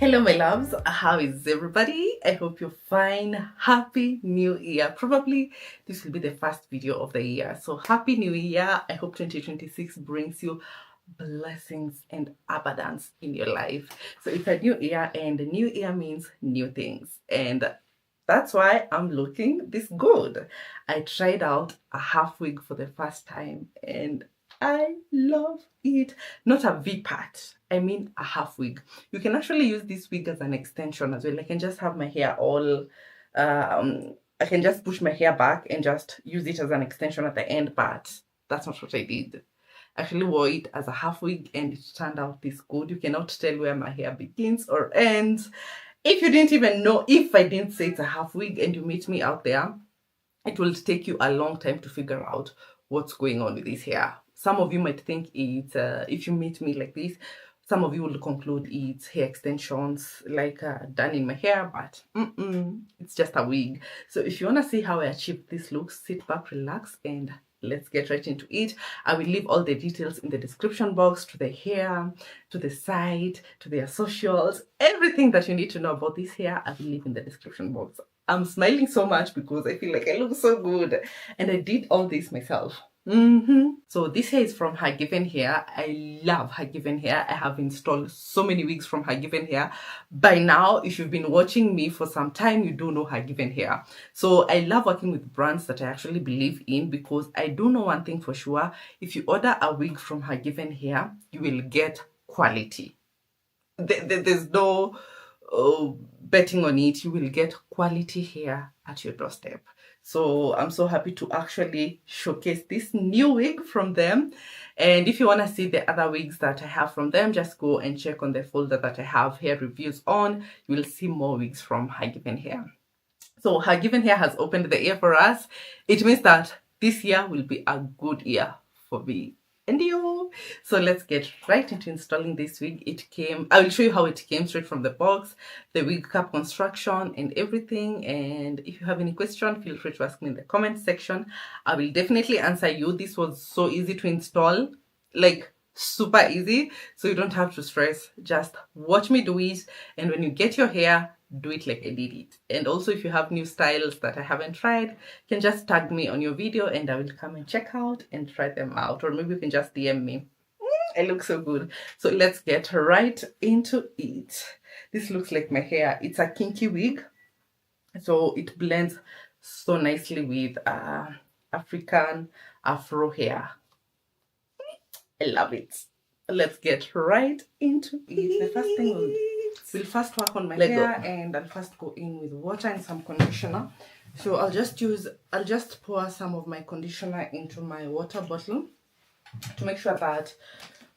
Hello my loves, how is everybody? I hope you're fine. Happy New Year. Probably this will be the first video of the year, so happy New Year. I hope 2026 brings you blessings and abundance in your life. So it's a new year, and the new year means new things, and that's why I'm looking this good. I tried out a half wig for the first time and I love it. Not a V-part, I mean a half wig. You can actually use this wig as an extension as well. I can just have my hair all I can just push my hair back and just use it as an extension at the end, but that's not what I did. I actually wore it as a half wig and it turned out this good. You cannot tell where my hair begins or ends. If you didn't even know, if I didn't say it's a half wig and you meet me out there, it will take you a long time to figure out what's going on with this hair. Some of you might think it's, if you meet me like this, some of you will conclude it's hair extensions like done in my hair, but it's just a wig. So if you want to see how I achieved this look, sit back, relax, and let's get right into it. I will leave all the details in the description box, to the hair, to the site, to their socials. Everything that you need to know about this hair, I will leave in the description box. I'm smiling so much because I feel like I look so good, and I did all this myself. So this hair is from HerGivenHair. I love HerGivenHair. I have installed so many wigs from HerGivenHair. By now, if you've been watching me for some time, you do know HerGivenHair. So I love working with brands that I actually believe in, because I do know one thing for sure: if you order a wig from HerGivenHair, you will get quality. There's no betting on it. You will get quality hair at your doorstep. So I'm so happy to actually showcase this new wig from them. And if you want to see the other wigs that I have from them, just go and check on the folder that I have hair reviews on. You will see more wigs from HerGivenHair. So HerGivenHair has opened the year for us. It means that this year will be a good year for me and you. So let's get right into installing this wig. I will show you how it came straight from the box, the wig cap construction and everything. And if you have any question, feel free to ask me in the comment section. I will definitely answer you. This was so easy to install, like super easy, so you don't have to stress. Just watch me do it, and when you get your hair, do it like I did it. And also, if you have new styles that I haven't tried, you can just tag me on your video and I will come and check out and try them out. Or maybe you can just DM me. I look so good. So let's get right into it. This looks like my hair. It's a kinky wig, so it blends so nicely with African Afro hair. I love it. Let's get right into it. The first thing we'll first work on my hair, and I'll first go in with water and some conditioner. So I'll just pour some of my conditioner into my water bottle to make sure that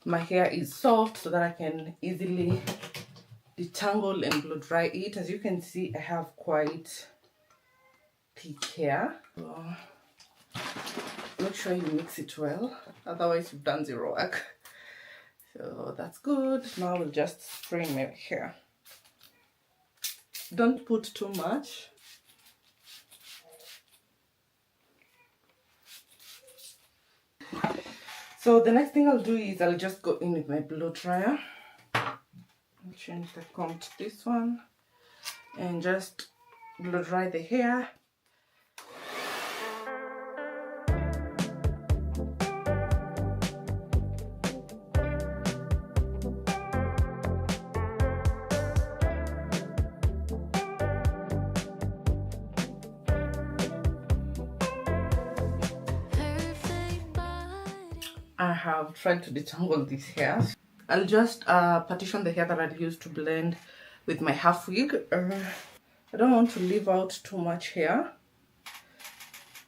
my hair is soft, so that I can easily detangle and blow dry it. As you can see, I have quite thick hair, so make sure you mix it well, otherwise you've done zero work. So that's good. Now we'll just spray my hair. Don't put too much. So the next thing I'll do is I'll just go in with my blow dryer. I'll change the comb to this one and just blow dry the hair. I have tried to detangle this hair. I'll just partition the hair that I'll use to blend with my half wig. I don't want to leave out too much hair,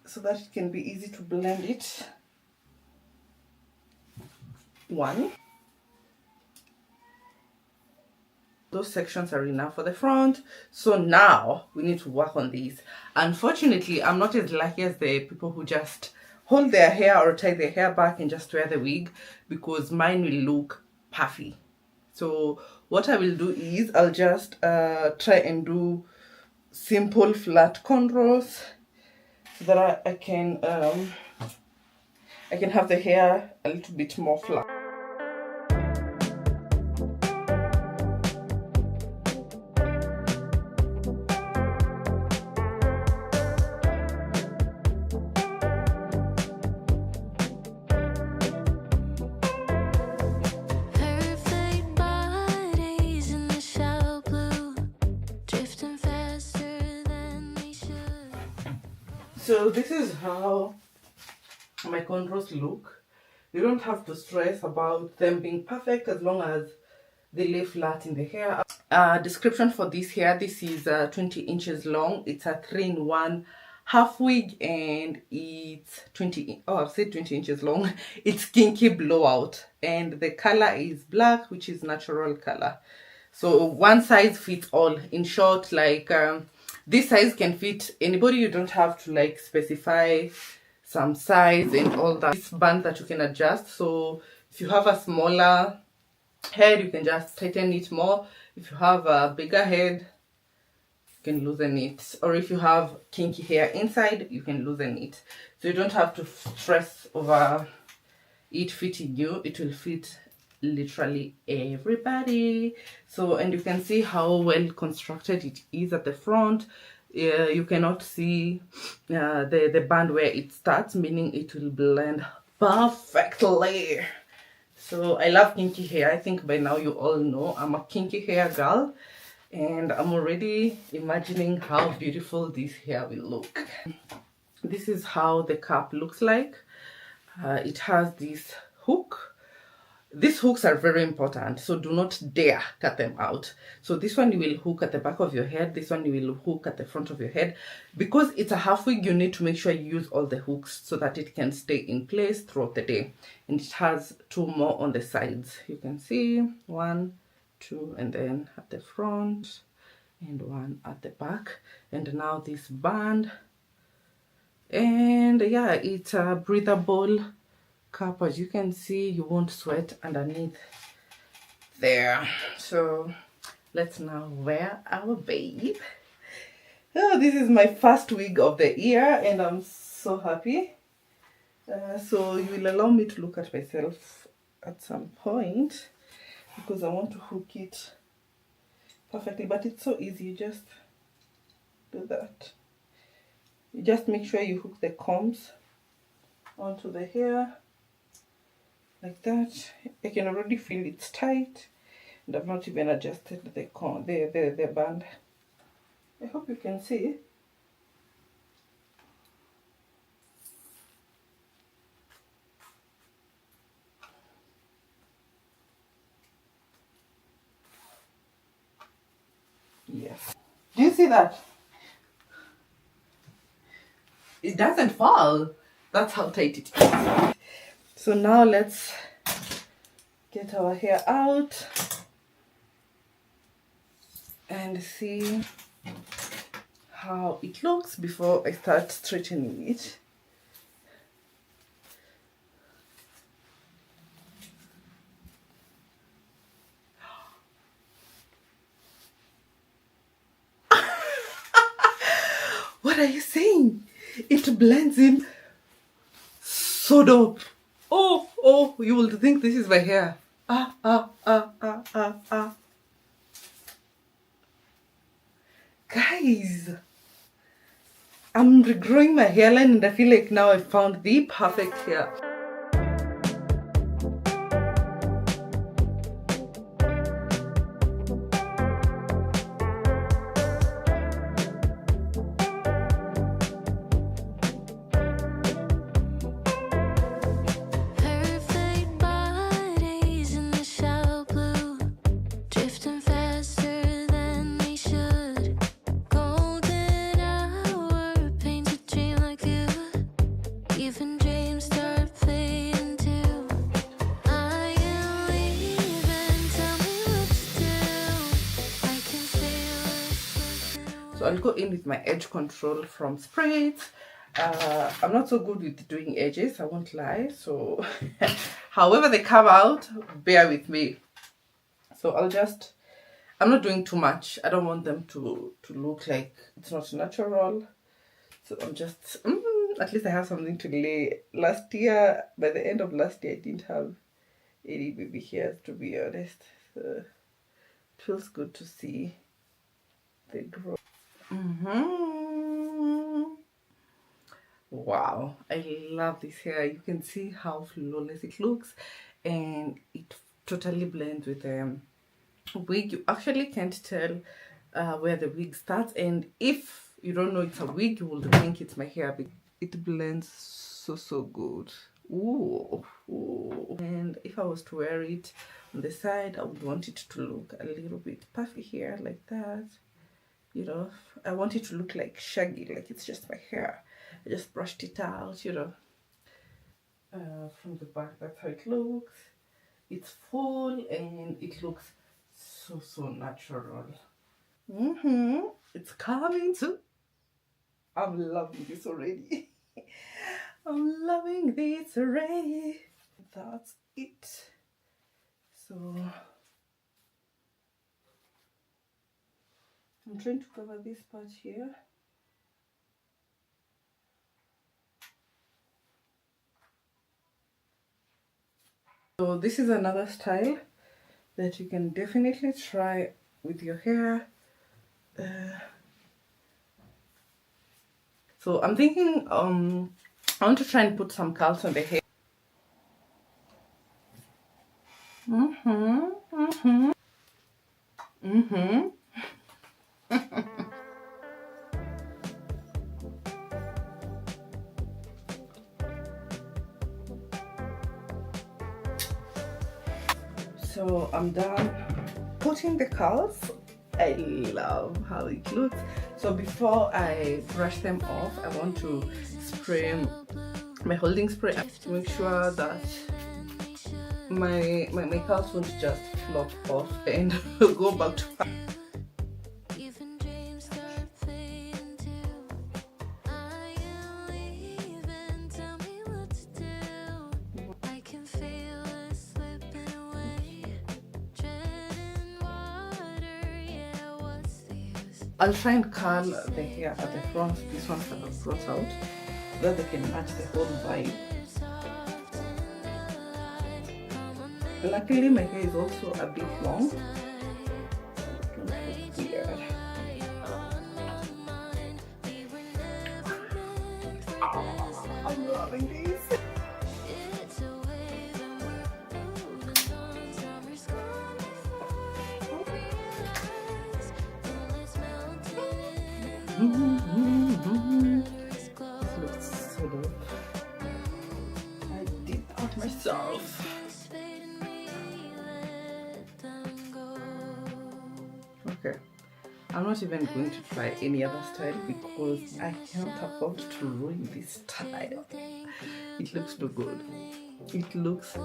so that it can be easy to blend it. Those sections are enough for the front. So now we need to work on these. Unfortunately, I'm not as lucky as the people who just hold their hair or tie their hair back and just wear the wig, because mine will look puffy. So what I will do is I'll just try and do simple flat cornrows, so that I can have the hair a little bit more flat. So this is how my cornrows look. You don't have to stress about them being perfect as long as they lay flat in the hair. Description for this hair: this is 20 inches long. It's a 3-in-1 half wig, and it's 20, oh, I've said 20 inches long. It's kinky blowout, and the color is black, which is natural color. So one size fits all. In short, like this size can fit anybody. You don't have to like specify some size and all that. This band that you can adjust. So if you have a smaller head, you can just tighten it more. If you have a bigger head, you can loosen it. Or if you have kinky hair inside, you can loosen it. So you don't have to stress over it fitting you. It will fit literally everybody. So, and you can see how well constructed it is at the front. You cannot see the band where it starts, meaning it will blend perfectly. So I love kinky hair. I think by now you all know I'm a kinky hair girl, and I'm already imagining how beautiful this hair will look. This is how the cap looks like. It has this hook. These hooks are very important, so do not dare cut them out. So this one you will hook at the back of your head, this one you will hook at the front of your head. Because it's a half wig, you need to make sure you use all the hooks so that it can stay in place throughout the day. And it has 2 more on the sides. You can see 1, 2, and then at the front, and 1 at the back. And now this band, and yeah, it's a breathable cap. As you can see, you won't sweat underneath there. So let's now wear our babe. Oh, this is my first wig of the year, and I'm so happy. So you will allow me to look at myself at some point, because I want to hook it perfectly. But it's so easy. You just do that. You just make sure you hook the combs onto the hair like that. I can already feel it's tight, and I've not even adjusted the band. I hope you can see. Yes. Do you see that? It doesn't fall. That's how tight it is. So now let's get our hair out and see how it looks before I start straightening it. What are you saying? It blends in so dope. Oh, you will think this is my hair. Guys, I'm regrowing my hairline, and I feel like now I found the perfect hair. So I'll go in with my edge control from Spray. I'm not so good with doing edges, I won't lie. So however they come out, bear with me. So I'm not doing too much. I don't want them to look like it's not natural. So I'm just, at least I have something to lay. Last year, by the end of last year, I didn't have any baby hairs, to be honest. So it feels good to see they grow. Wow, I love this hair. You can see how flawless it looks, and it totally blends with the wig. You actually can't tell where the wig starts, and if you don't know it's a wig, you will think it's my hair. it blends so good. Ooh, ooh. And if I was to wear it on the side, I would want it to look a little bit puffy here like that. You know, I want it to look like shaggy, like it's just my hair. I just brushed it out, you know. From the back, that's how it looks. It's full and it looks so natural. It's coming too. I'm loving this already. I'm loving this already. That's it. So I'm trying to cover this part here. So this is another style that you can definitely try with your hair. So I'm thinking I want to try and put some curls on the hair. So I'm done putting the curls. I love how it looks. So before I brush them off, I want to spray my holding spray to make sure that my curls won't just flop off and go back to I'll try and curl the hair at the front, this one at the front out, so that they can match the whole vibe. Luckily my hair is also a bit long. Don't look weird. I'm loving this. This looks so dope. I did that myself. Okay, I'm not even going to try any other style because I can't afford to ruin this style. It looks too good. It looks.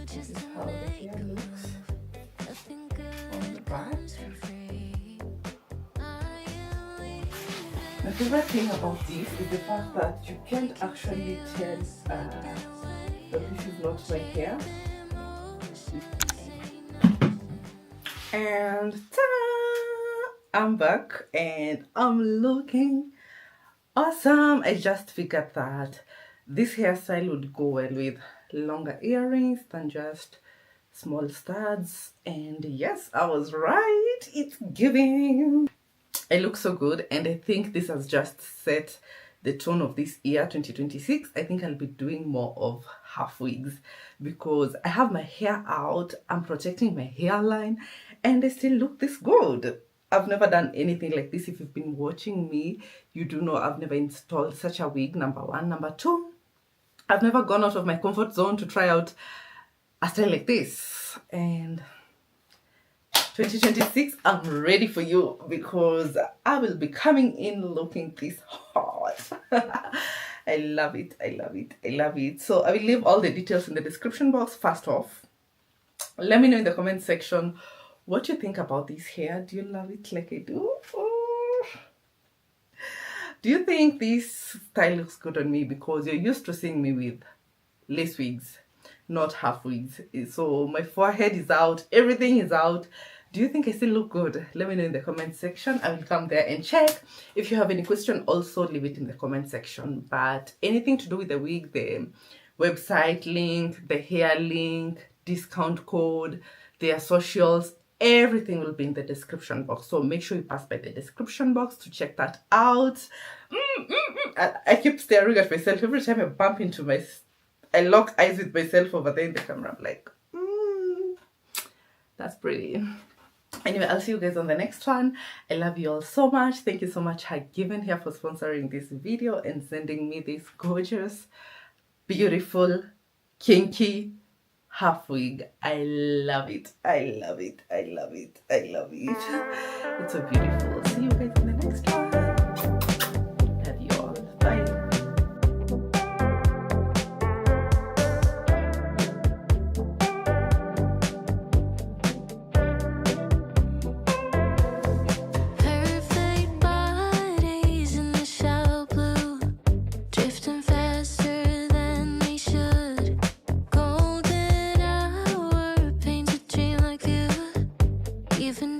This is how the hair looks on the back. My favorite thing about this is the fact that you can't actually tell that this is not my hair. And ta-da! I'm back and I'm looking awesome. I just figured that this hairstyle would go well with longer earrings than just small studs. And yes, I was right. It's giving. I look so good and I think this has just set the tone of this year 2026. I think I'll be doing more of half wigs because I have my hair out, I'm protecting my hairline and I still look this good. I've never done anything like this. If you've been watching me, you do know I've never installed such a wig, number one. Number two, I've never gone out of my comfort zone to try out a style like this. And 2026, I'm ready for you because I will be coming in looking this hot. I love it. I love it. I love it. So I will leave all the details in the description box. First off, let me know in the comment section what you think about this hair. Do you love it like I do? Oh. Do you think this style looks good on me? Because you're used to seeing me with lace wigs, not half wigs. So my forehead is out, everything is out. Do you think I still look good? Let me know in the comment section. I will come there and check. If you have any question, also leave it in the comment section. But anything to do with the wig, the website link, the hair link, discount code, their socials, everything will be in the description box. So make sure you pass by the description box to check that out. I keep staring at myself every time I bump into I lock eyes with myself over there in the camera. I'm like, that's pretty. Anyway, I'll see you guys on the next one. I love you all so much. Thank you so much, HerGivenHair, for sponsoring this video and sending me this gorgeous, beautiful, kinky half wig. I love it. I love it. I love it. I love it. It's so beautiful. See you guys in the next one. Love you all. Bye. Perfect bodies in the shallow blue, drifting faster than they should. Golden hour paints a dream like you, even